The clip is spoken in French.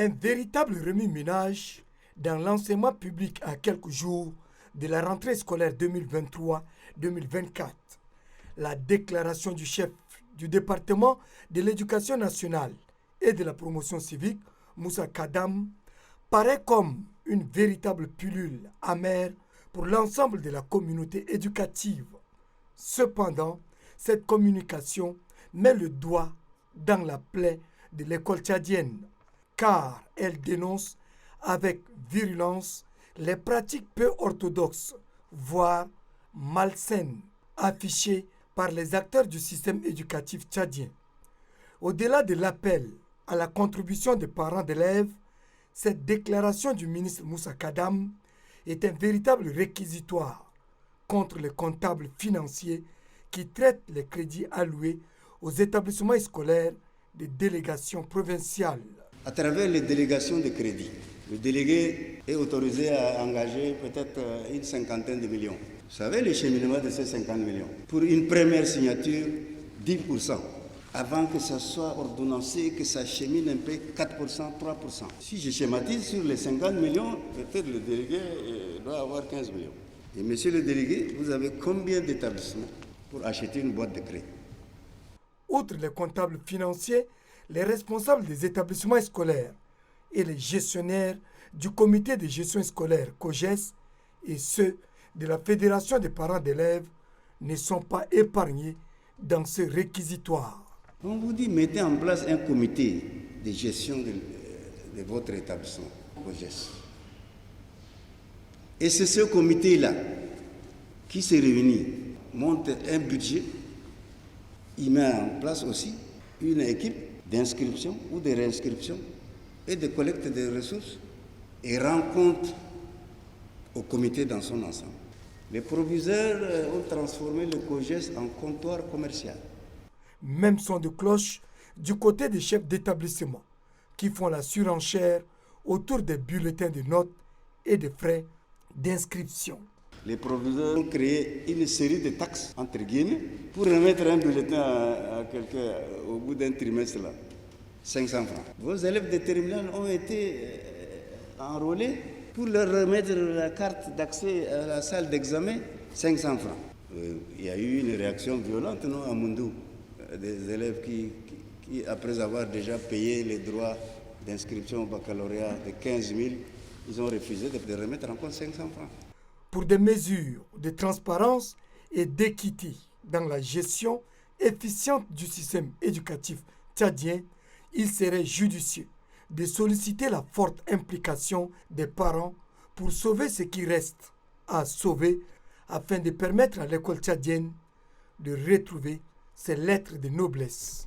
Un véritable remue-ménage dans l'enseignement public à quelques jours de la rentrée scolaire 2023-2024. La déclaration du chef du département de l'éducation nationale et de la promotion civique, Moussa Kadam, paraît comme une véritable pilule amère pour l'ensemble de la communauté éducative. Cependant, cette communication met le doigt dans la plaie de l'école tchadienne, car elle dénonce avec virulence les pratiques peu orthodoxes, voire malsaines, affichées par les acteurs du système éducatif tchadien. Au-delà de l'appel à la contribution des parents d'élèves, cette déclaration du ministre Moussa Kadam est un véritable réquisitoire contre les comptables financiers qui traitent les crédits alloués aux établissements scolaires des délégations provinciales. À travers les délégations de crédit, le délégué est autorisé à engager peut-être une cinquantaine de millions. Vous savez le cheminement de ces 50 millions? Pour une première signature, 10%. Avant que ça soit ordonnancé, que ça chemine un peu 4%, 3%. Si je schématise sur les 50 millions, peut-être le délégué doit avoir 15 millions. Et monsieur le délégué, vous avez combien d'établissements pour acheter une boîte de crédit? Outre les comptables financiers, les responsables des établissements scolaires et les gestionnaires du comité de gestion scolaire COGES et ceux de la Fédération des parents d'élèves ne sont pas épargnés dans ce réquisitoire. On vous dit, mettez en place un comité de gestion de votre établissement COGES. Et c'est ce comité-là qui se réunit, monte un budget, il met en place aussi une équipe d'inscription ou de réinscription et de collecte des ressources et rend compte au comité dans son ensemble. Les proviseurs ont transformé le COGES en comptoir commercial. Même son de cloche du côté des chefs d'établissement qui font la surenchère autour des bulletins de notes et des frais d'inscription. Les proviseurs ont créé une série de taxes, entre guillemets, pour remettre un bulletin à quelqu'un au bout d'un trimestre, là, 500 francs. Vos élèves de terminale ont été enrôlés pour leur remettre la carte d'accès à la salle d'examen, 500 francs. Il y a eu une réaction violente, non, à Mundou, des élèves qui, après avoir déjà payé les droits d'inscription au baccalauréat de 15 000, ils ont refusé de remettre encore 500 francs. Pour des mesures de transparence et d'équité dans la gestion efficiente du système éducatif tchadien, il serait judicieux de solliciter la forte implication des parents pour sauver ce qui reste à sauver afin de permettre à l'école tchadienne de retrouver ses lettres de noblesse.